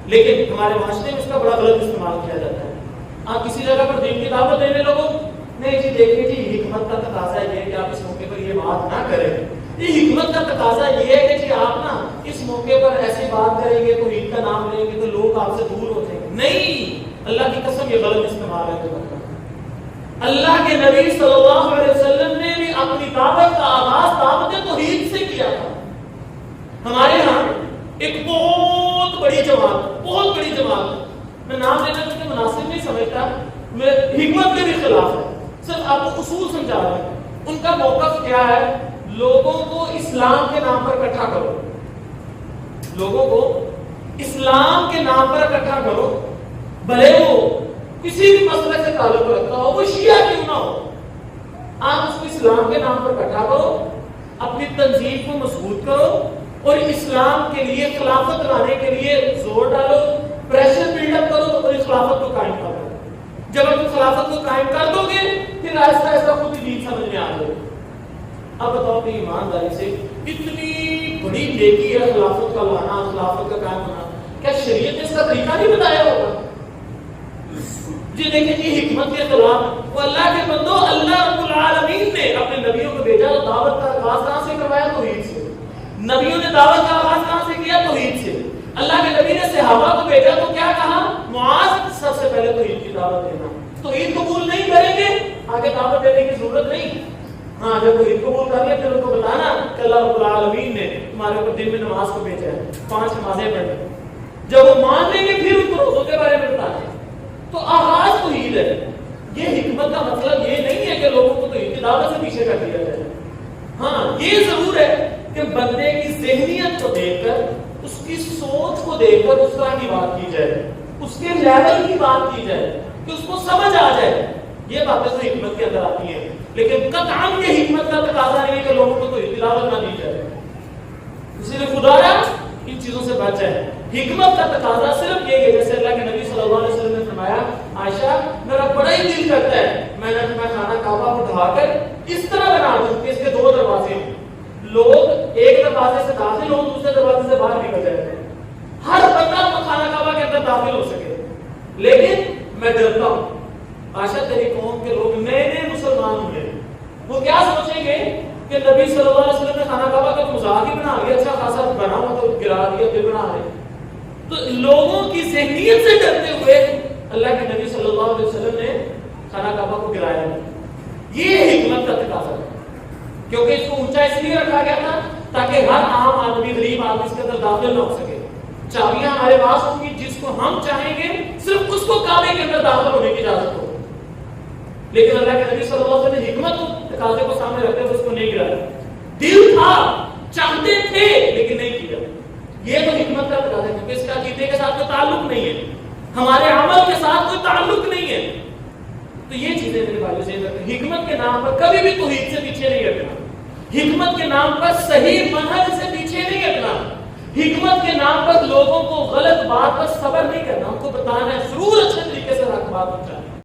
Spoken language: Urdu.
لیکن ہمارے معاشرے میں اس کا بڑا غلط استعمال کیا جاتا ہے. آپ کسی جگہ پر دین کی دعوت دینے لوگوں، نہیں جی دیکھیے جی حکمت کا تقاضا یہ ہے کہ آپ اس موقع پر یہ بات نہ کریں. یہ حکمت کا تقاضا یہ ہے کہ جی آپ نا اس موقع پر ایسی بات کریں گے تو عید کا نام لیں گے تو لوگ آپ سے دور ہو جائیں گے. نہیں، اللہ کی قسم یہ غلط استعمال ہے. اللہ کے نبی صلی اللہ علیہ وسلم نے بھی اپنی دعوت کا آغاز دعوت توحید سے کیا تھا. ہمارے یہاں ایک بہت بڑی جماعت میں نام لینا مجھے مناسب نہیں سمجھتا، میں حکمت کے بھی خلاف ہے، صرف آپ کو اصول سمجھا رہا ہوں. ان کا موقف کیا ہے؟ لوگوں کو اسلام کے نام پر اکٹھا کرو، لوگوں کو اسلام کے نام پر اکٹھا کرو، بھلے وہ کسی بھی مسئلے سے تعلق رکھتا ہو، وہ شیعہ کیوں نہ ہو، آپ اس کو اسلام کے نام پر اکٹھا کرو، اپنی تنظیم کو مضبوط کرو اور اسلام کے لیے خلافت لانے کے لیے زور ڈالو، پریشر بلڈ اپ کرو اور اس خلافت کو قائم کرو. جب آپ خلافت کو قائم کر دو گے پھر آہستہ آہستہ خود ہی دین سمجھ میں آ جائے. اب بتاؤ کہ ایمانداری سے اتنی بڑی نیکی ہے خلافت کا لانا، خلافت کا قائم ہونا، کیا شریعت نے اس کا طریقہ نہیں بتایا ہوگا؟ جی دیکھیں جی حکمت کے خلاف وہ اللہ کے بندو، اللہ رب العالمین نے اپنے نبیوں کو بھیجا تو دعوت کا آغاز کہاں سے کروایا؟ توحید سے. نبیوں نے دعوت کا آغاز کہاں سے کیا؟ توحید سے. اللہ کے نبی نے صحابہ کو بھیجا تو کیا کہا؟ معاذ سب سے پہلے توحید کی دعوت دینا. توحید قبول نہیں کریں گے آگے دعوت دینے کی ضرورت نہیں. ہاں جب توحید قبول کر لیا پھر ان کو بتانا کہ اللہ رب العالمین نے تمہارے اوپر دن میں نماز کو بھیجا ہے، 5 نمازیں پڑھیں. جب وہ مان لیں گے پھر ان کو روزوں کے بارے میں بتانا. تو آغاز توحید ہے. یہ حکمت کا مطلب یہ نہیں ہے کہ لوگوں کو توحید کی دعوت سے پیچھے کر دیا جائے. ہاں یہ ضرور ہے کہ بندے کی ذہنیت کو دیکھ کر، اس کی سوچ کو دیکھ کر اس طرح کی بات کی جائے، اس کے لیول کی بات کی جائے کہ اس کو سمجھ آ جائے. یہ باتیں تو حکمت کے اندر آتی ہیں، لیکن قطعاً یہ حکمت کا تقاضا نہیں ہے کہ لوگوں کو توحید کی دعوت نہ دی جائے. اسی لیے خدایا ان چیزوں سے بچ جائے. حکمت کا تقاضا صرف یہ ہے جیسے اللہ کے نبی صلی اللہ علیہ وسلم نے فرمایا، عائشہ میرا بڑا ہی دل کرتا ہے میں نے اپنا خانہ کعبہ کو ڈھا کر اس طرح بنا دوں کہ اس کے 2 دروازے ہوں، لوگ ایک دروازے سے داخل ہوں دوسرے دروازے سے باہر نکل جائے، ہر بندہ خانہ کعبہ کے اندر داخل ہو سکے. لیکن میں ڈرتا ہوں عائشہ تیری قوم کے لوگ نئے مسلمان ہوئے، وہ کیا سوچیں گے کہ نبی صلی اللہ علیہ وسلم نے خانہ کعبہ کا مذاق ہی بنا لیا، اچھا خاصا بنا ہوا تو گرا دیا پھر بنا رہے. تو لوگوں کی ذہنیت سے ڈرتے ہوئے اللہ کے نبی صلی اللہ علیہ وسلم نے خانہ کعبہ کو گرایا. یہ حکمت کا تقاضا ہے کیونکہ اس کو اونچا اس لیے رکھا گیا تھا تاکہ ہر عام آدمی، غریب آدمی اس کے اندر داخل نہ ہو سکے. چابیاں ہمارے پاس ہوں گی، جس کو ہم چاہیں گے صرف اس کو کعبے کے اندر داخل ہونے کی اجازت ہو. لیکن اللہ کے نبی صلی اللہ علیہ وسلم نے حکمت کو تقاضے کو سامنے رکھتے ہوئے اس کو نہیں گرایا. دل تھا، چاہتے تھے لیکن نہیں کیا. یہ تو حکمت کا تقاضا ہے کیونکہ اس کا عقیدے کے ساتھ کوئی تعلق نہیں ہے، ہمارے عمل کے ساتھ کوئی تعلق نہیں ہے. تو یہ چیزیں میرے بھائیوں سے حکمت کے نام پر کبھی بھی توحید سے پیچھے نہیں ہٹنا، حکمت کے نام پر صحیح منہج سے پیچھے نہیں ہٹنا، حکمت کے نام پر لوگوں کو غلط بات پر صبر نہیں کرنا، ان کو بتانا ہے ضرور اچھے طریقے سے حق بات پہنچانا.